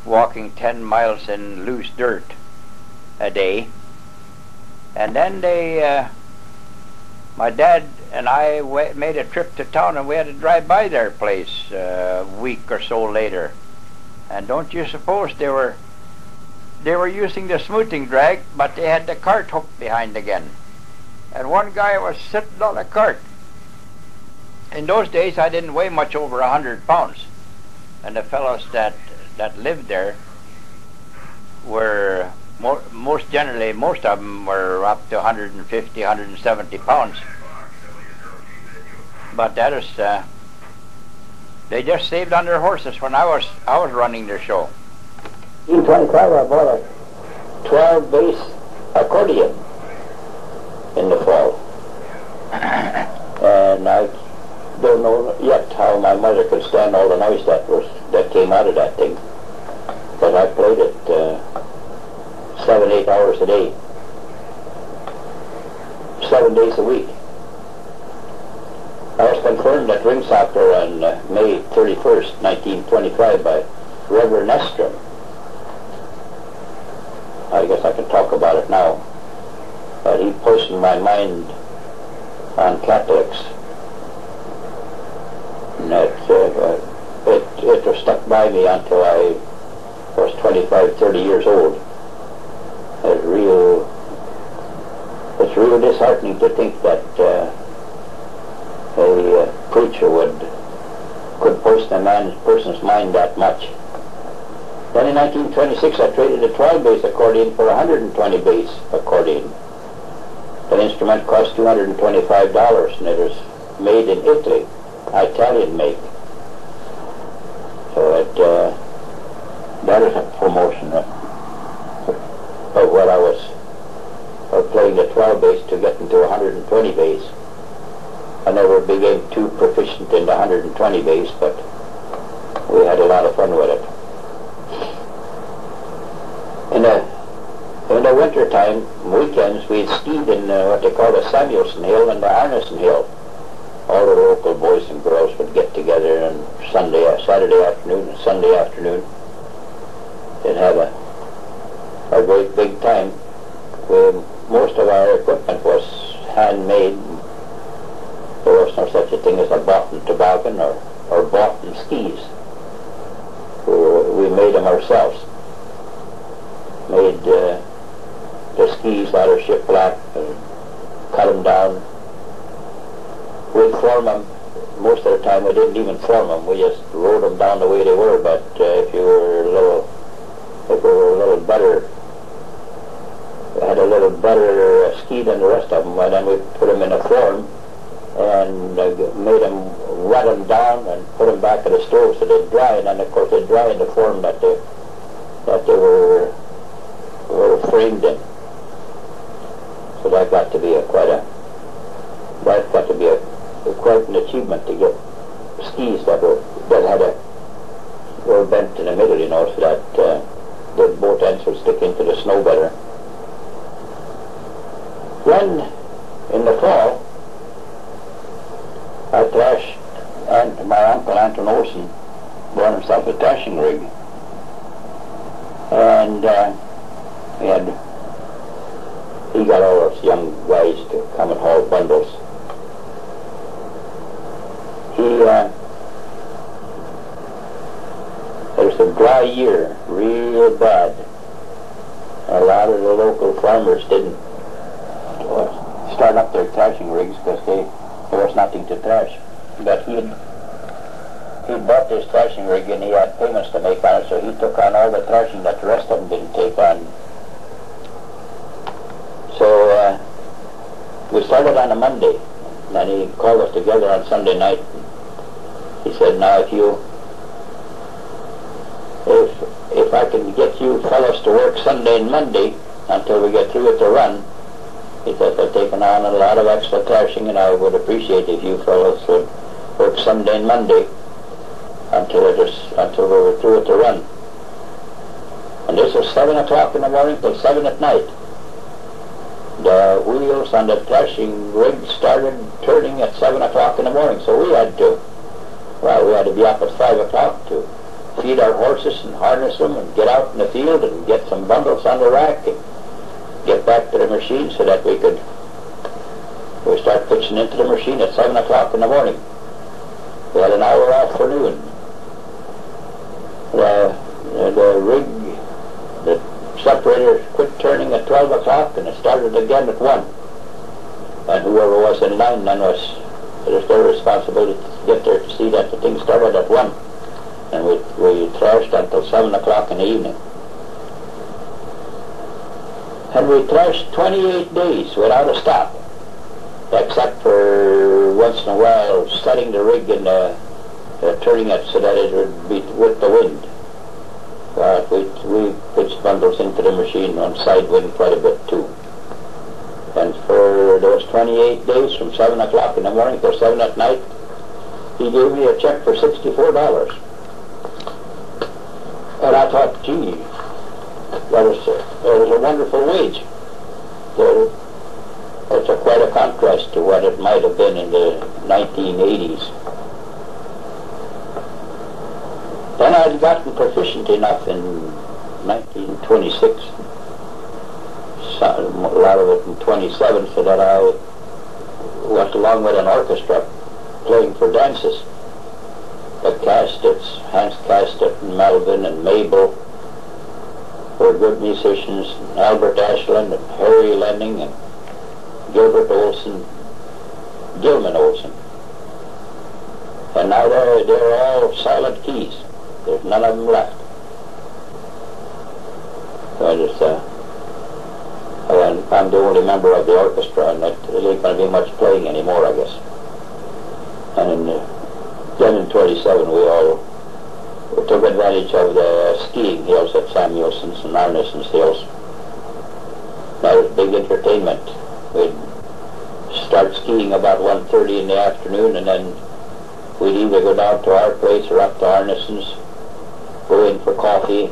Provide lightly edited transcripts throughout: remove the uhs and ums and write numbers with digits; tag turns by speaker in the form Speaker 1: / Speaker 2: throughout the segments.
Speaker 1: walking 10 miles in loose dirt a day. And then my dad and I made a trip to town, and we had to drive by their place a week or so later. And don't you suppose they were using the smoothing drag, but they had the cart hooked behind again. And one guy was sitting on a cart. In those days, I didn't weigh much over 100 pounds. And the fellows that lived there were most of them were up to 150, 170 pounds. But that is, they just saved on their horses when I was running their show.
Speaker 2: In 25, I bought a 12-bass accordion in the fall. And I don't know yet how my mother could stand all the noise that came out of that thing. But I played it 7-8 hours a day, 7 days a week. I was confirmed at Ringsocker on May 31st, 1925 by Reverend Estrom. I guess I can talk about it now. But he poisoned my mind on Catholics. And it was stuck by me until I was 25, 30 years old. It's real disheartening to think that a preacher could poison a person's mind that much. Then in 1926 I traded a 12-bass accordion for a 120-bass accordion. The instrument cost $225, and it was made in Italy, Italian make. So that is a promotion of what I was playing the 12-bass to get into 120 bass. I never became too proficient in the 120 bass, but we had a lot of fun with it. In the winter time, weekends, we'd skied in what they call the Samuelson Hill and the Arneson Hill. All the local boys and girls would get together on Saturday afternoon and Sunday afternoon. They'd have a great big time. Most of our equipment was handmade. There was no such a thing as a boughten toboggan or boughten skis. We made them ourselves. Made the skis out of shiplap and cut them down. We'd form them. Most of the time we didn't even form them. We just rode them down the way they were. But if we were a little better, had a little better ski than the rest of them, and then we put them in a form and made them, wet them down and put them back in the stove so they'd dry. And then of course they'd dry in the form that they were framed in. So that got to be quite an achievement to get skis that were bent in the middle, you know, so that the both ends would stick into the snow better. Then in the fall, I thrashed, and my uncle Anton Olsen bought himself a thrashing rig, and he got all those young guys to come and haul bundles. It was a dry year, real bad. A lot of the local farmers didn't start up their thrashing rigs because there was nothing to thrash. But he'd bought this thrashing rig and he had payments to make on it, so he took on all the thrashing that the rest of them didn't take on. So we started on a Monday, and he called us together on Sunday night. He said, now if I can get you fellows to work Sunday and Monday until we get through with the run, he said, they're taking on a lot of extra thrashing, and I would appreciate if you fellows would work Sunday and Monday until we were through with the run. And this was 7 o'clock in the morning till 7 at night. The wheels on the thrashing rig started turning at 7 o'clock in the morning, so we had to be up at 5 o'clock to feed our horses and harness them and get out in the field and get some bundles on the rack and get back to the machine so that we start pitching into the machine at 7 o'clock in the morning. We had an hour off for noon. The rig, the separator quit turning at 12 o'clock and it started again at 1. And whoever was in line then it was their responsibility to get there to see that the thing started at 1. And we thrashed until 7 o'clock in the evening. And we thrashed 28 days without a stop, except for once in a while setting the rig and turning it so that it would be with the wind. But we pitched bundles into the machine on side wind quite a bit too. And for those 28 days from 7 o'clock in the morning till 7 at night, he gave me a check for $64. And I thought, gee, that was a wonderful wage. It's quite a contrast to what it might have been in the 1980s. Then I'd gotten proficient enough in 1926, a lot of it in 27, so that I went along with an orchestra playing for dances. The Castets, Hans Castet and Melvin and Mabel were good musicians, Albert Ashland and Harry Lenning and Gilbert Olson, Gilman Olson. And now they're all silent keys. There's none of them left. So I'm the only member of the orchestra, and there ain't going to be much playing anymore, I guess. And then in 27 we took advantage of the skiing hills at Samuelson's and Arneson's hills. That was big entertainment. We'd start skiing about 1:30 in the afternoon, and then we'd either go down to our place or up to Arneson's, go in for coffee,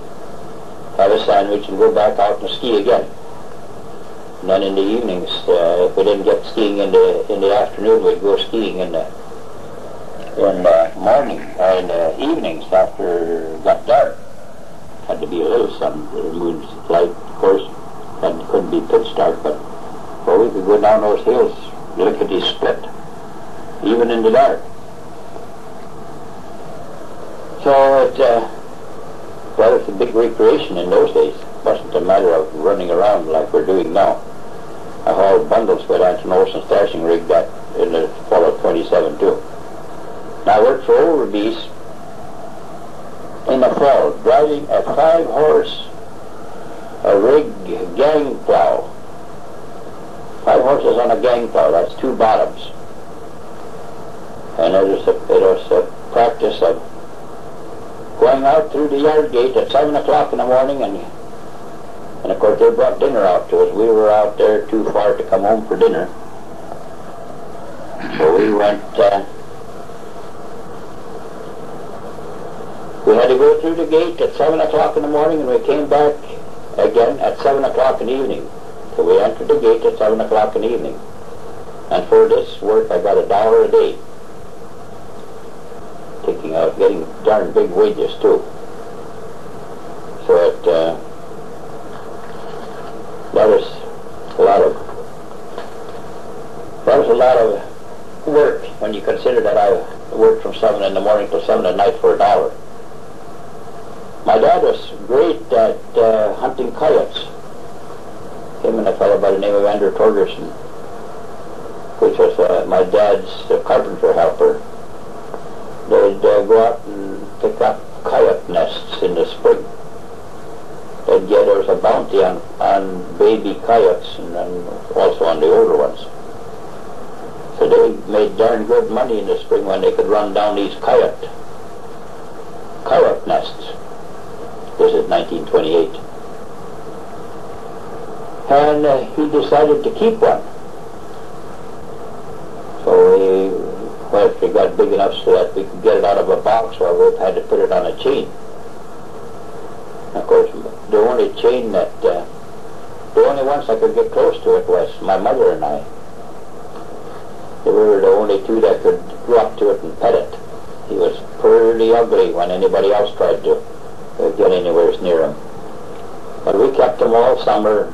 Speaker 2: have a sandwich, and go back out and ski again. And then in the evenings, if we didn't get skiing in the afternoon, we'd go skiing in the morning, or in the evenings after it got dark. Had to be a little sun, the moon's light, of course, and couldn't be pitch dark, but we could go down those hills, lickety split, even in the dark. So it's a big recreation in those days. It wasn't a matter of running around like we're doing now. I hauled bundles with Anton Olsen's thrashing rig that in the fall of 27 too. Now I worked for Overbeast in the fall, driving a 5-horse rig gang plow. 5 horses on a gang plow, that's 2 bottoms. And it was a practice of going out through the yard gate at 7 o'clock in the morning, and of course they brought dinner out to us. We were out there too far to come home for dinner. So we went, we had to go through the gate at 7 o'clock in the morning, and we came back again at 7 o'clock in the evening. So we entered the gate at 7 o'clock in the evening. And for this work I got $1 a day. Thinking I was getting darn big wages too. So that was a lot of work when you consider that I worked from 7 in the morning till 7 at night for $1. My dad was great at hunting coyotes. Him and a fellow by the name of Andrew Torgerson, which was my dad's carpenter helper. They'd go out and pick up coyote nests in the spring. There was a bounty on baby coyotes and also on the older ones. So they made darn good money in the spring when they could run down these coyote nests. This is 1928. And he decided to keep one. So it got big enough so that we could get it out of a box, or we had to put it on a chain. Of course, the only chain that, the only ones I could get close to it was my mother and I. We were the only two that could go up to it and pet it. He was pretty ugly when anybody else tried to get anywhere near him. But we kept him all summer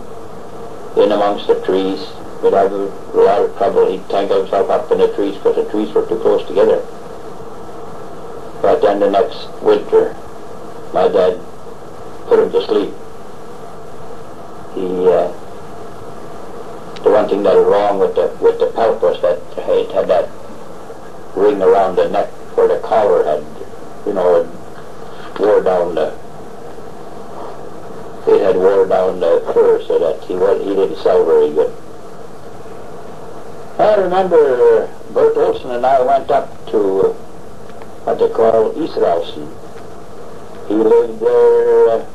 Speaker 2: in amongst the trees. We'd have a lot of trouble. He'd tangle himself up in the trees because the trees were too close together. But then the next winter, my dad put him to sleep. The one thing that was wrong with the pelt was that it had that ring around the neck where the collar had, it wore down the fur so that he didn't sell very good. I remember Bert Olson and I went up to what they call East Ralston. He lived there